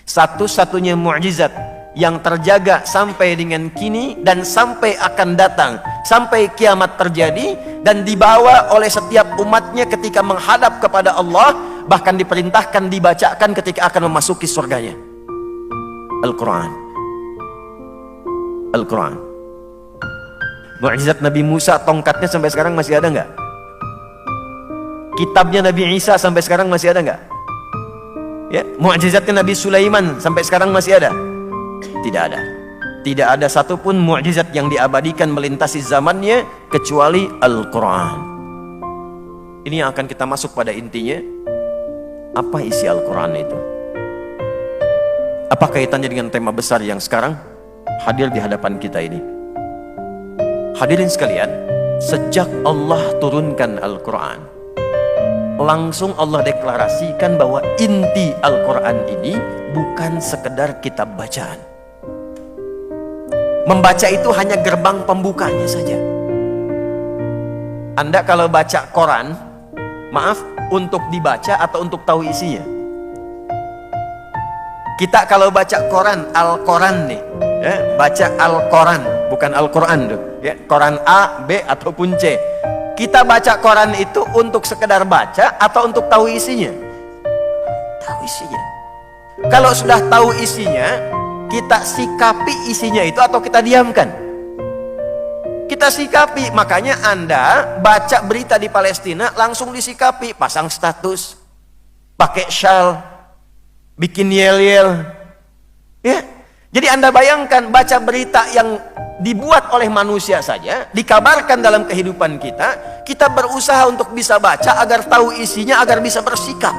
Satu-satunya mukjizat yang terjaga sampai dengan kini dan sampai akan datang, sampai kiamat terjadi, dan dibawa oleh setiap umatnya ketika menghadap kepada Allah, bahkan diperintahkan dibacakan ketika akan memasuki surganya. Al-Quran. Al-Quran. Mukjizat Nabi Musa, tongkatnya sampai sekarang masih ada nggak? Kitabnya Nabi Isa sampai sekarang masih ada nggak? Ya, mukjizatnya Nabi Sulaiman sampai sekarang masih ada? Tidak ada. Tidak ada satupun mukjizat yang diabadikan melintasi zamannya kecuali Al-Quran. Ini yang akan kita masuk pada intinya. Apa isi Al-Quran itu? Apa kaitannya dengan tema besar yang sekarang hadir di hadapan kita ini? Hadirin sekalian, sejak Allah turunkan Al-Quran, langsung Allah deklarasikan bahwa inti Al-Quran ini bukan sekedar kitab bacaan. Membaca itu hanya gerbang pembukanya saja. Anda kalau baca Quran, maaf, untuk dibaca atau untuk tahu isinya? Kita kalau baca Quran, Al-Quran nih, ya, baca Al-Quran, bukan Al-Quran tuh, ya, Quran A, B ataupun C. Kita baca Quran itu untuk sekedar baca atau untuk tahu isinya? Tahu isinya. Kalau sudah tahu isinya, kita sikapi isinya itu atau kita diamkan? Kita sikapi. Makanya Anda baca berita di Palestina langsung disikapi, pasang status, pakai shawl, bikin yel-yel, ya. Jadi Anda bayangkan, baca berita yang dibuat oleh manusia saja, dikabarkan dalam kehidupan kita, kita berusaha untuk bisa baca agar tahu isinya, agar bisa bersikap.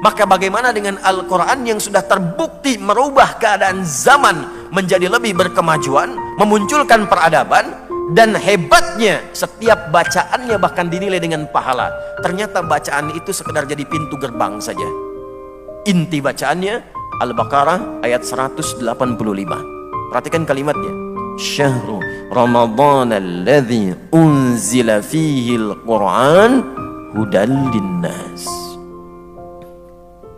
Maka bagaimana dengan Al-Quran yang sudah terbukti merubah keadaan zaman menjadi lebih berkemajuan, memunculkan peradaban, dan hebatnya setiap bacaannya bahkan dinilai dengan pahala. Ternyata bacaan itu sekedar jadi pintu gerbang saja. Inti bacaannya Al-Baqarah ayat 185. Perhatikan kalimatnya. Syahrul Ramadan alladzi unzila fihi al-Quran hudal linnas.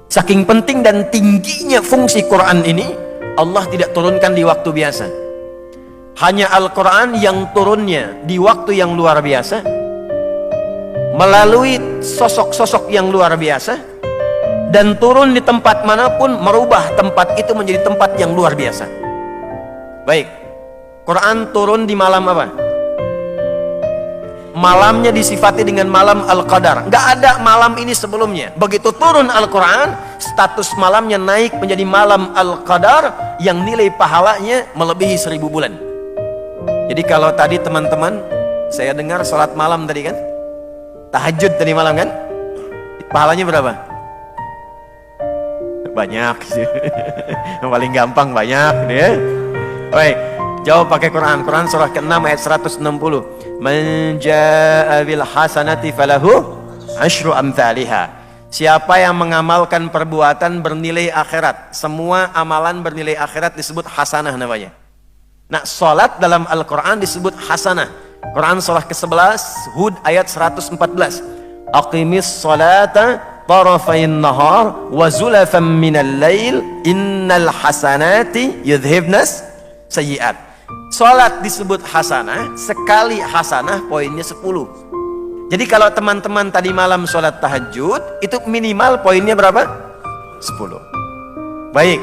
Saking penting dan tingginya fungsi Quran ini, Allah tidak turunkan di waktu biasa. Hanya Al-Quran yang turunnya di waktu yang luar biasa, melalui sosok-sosok yang luar biasa, dan turun di tempat manapun, merubah tempat itu menjadi tempat yang luar biasa. Baik, Quran turun di malam apa? Malamnya disifati dengan malam Al-Qadar. Nggak ada malam ini sebelumnya. Begitu turun Al-Quran, status malamnya naik menjadi malam Al-Qadar yang nilai pahalanya melebihi 1000 bulan. Jadi kalau tadi teman-teman, saya dengar sholat malam tadi kan, tahajud tadi malam kan, pahalanya berapa? Banyak sih. Paling gampang banyak ya. Baik, jawab pakai Quran. Quran surah ke-6 ayat 160. Man jaa'a bil hasanati falahu asyru amthaliha. Siapa yang mengamalkan perbuatan bernilai akhirat, semua amalan bernilai akhirat disebut hasanah namanya. Nah, salat dalam Al-Quran disebut hasanah. Quran surah ke-11 Hud ayat 114. Aqimis salata tarafain nahar wa zulafan minal lail innal hasanati yudhibnas sayyiat. Salat disebut hasanah, sekali hasanah poinnya 10. Jadi kalau teman-teman tadi malam sholat tahajud, itu minimal poinnya berapa? 10. Baik,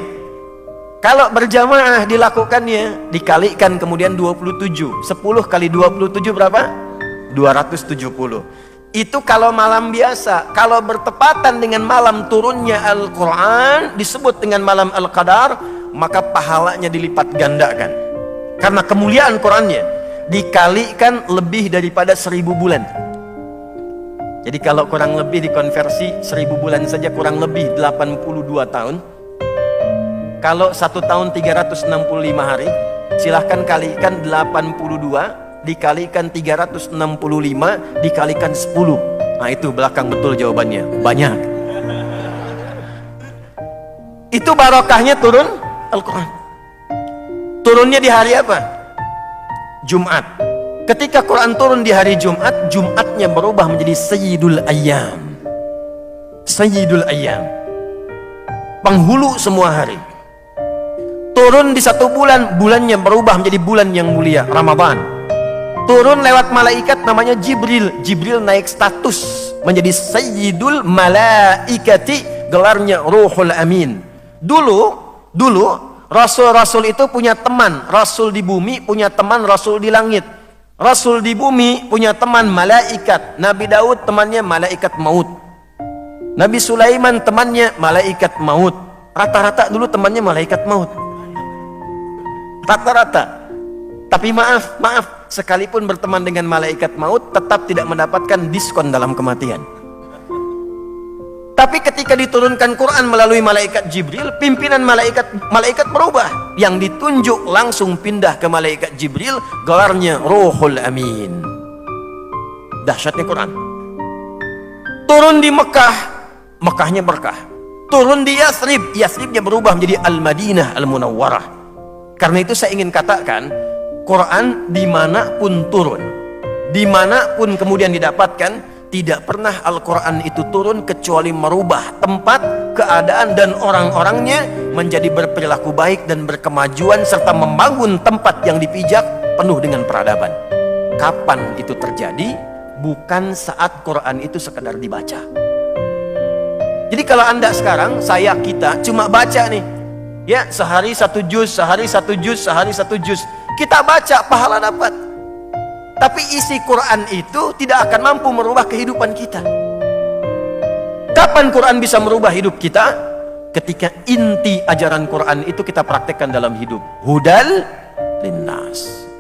kalau berjamaah dilakukannya, dikalikan kemudian 27. 10 kali 27 berapa? 270. Itu kalau malam biasa. Kalau bertepatan dengan malam turunnya Al-Quran, disebut dengan malam Al-Qadar, maka pahalanya dilipat gandakan. Karena kemuliaan Qurannya dikalikan lebih daripada 1000 bulan. Jadi kalau kurang lebih dikonversi 1000 bulan saja kurang lebih 82 tahun. Kalau 1 tahun 365 hari, silahkan kalikan 82 dikalikan 365 dikalikan 10. Nah itu belakang betul jawabannya, banyak. Itu barokahnya turun Al-Quran. Turunnya di hari apa? Jumat. Ketika Quran turun di hari Jumat, Jumatnya berubah menjadi Sayyidul Ayyam. Sayyidul Ayyam. penghulu semua hari. Turun di satu bulan, bulannya berubah menjadi bulan yang mulia, Ramadan. Turun lewat malaikat namanya Jibril. Jibril naik status menjadi Sayyidul Malaikati, gelarnya Ruhul Amin. Dulu Rasul-Rasul itu punya teman. Rasul di bumi punya teman Rasul di langit. Rasul di bumi punya teman malaikat. Nabi Daud temannya malaikat maut. Nabi Sulaiman temannya malaikat maut. Rata-rata dulu temannya malaikat maut. Rata-rata. Tapi maaf, sekalipun berteman dengan malaikat maut, tetap tidak mendapatkan diskon dalam kematian. Tapi ketika diturunkan Quran melalui malaikat Jibril, pimpinan malaikat berubah. Yang ditunjuk langsung pindah ke malaikat Jibril, gelarnya Ruhul Amin. Dahsyatnya Quran. Turun di Mekah, Mekahnya berkah. Turun di Yathrib, Yathribnya berubah menjadi Al-Madinah Al-Munawwarah. Karena itu saya ingin katakan, Quran dimanapun turun, dimanapun kemudian didapatkan, tidak pernah Al-Quran itu turun kecuali merubah tempat, keadaan, dan orang-orangnya menjadi berperilaku baik dan berkemajuan, serta membangun tempat yang dipijak penuh dengan peradaban. Kapan itu terjadi? Bukan saat Quran itu sekedar dibaca. Jadi kalau Anda sekarang, kita cuma baca nih, ya, sehari 1 juz, sehari 1 juz, sehari 1 juz. Kita baca, pahala dapat. Tapi isi Quran itu tidak akan mampu merubah kehidupan kita. Kapan Quran bisa merubah hidup kita? Ketika inti ajaran Quran itu kita praktekkan dalam hidup. Hudal linnas.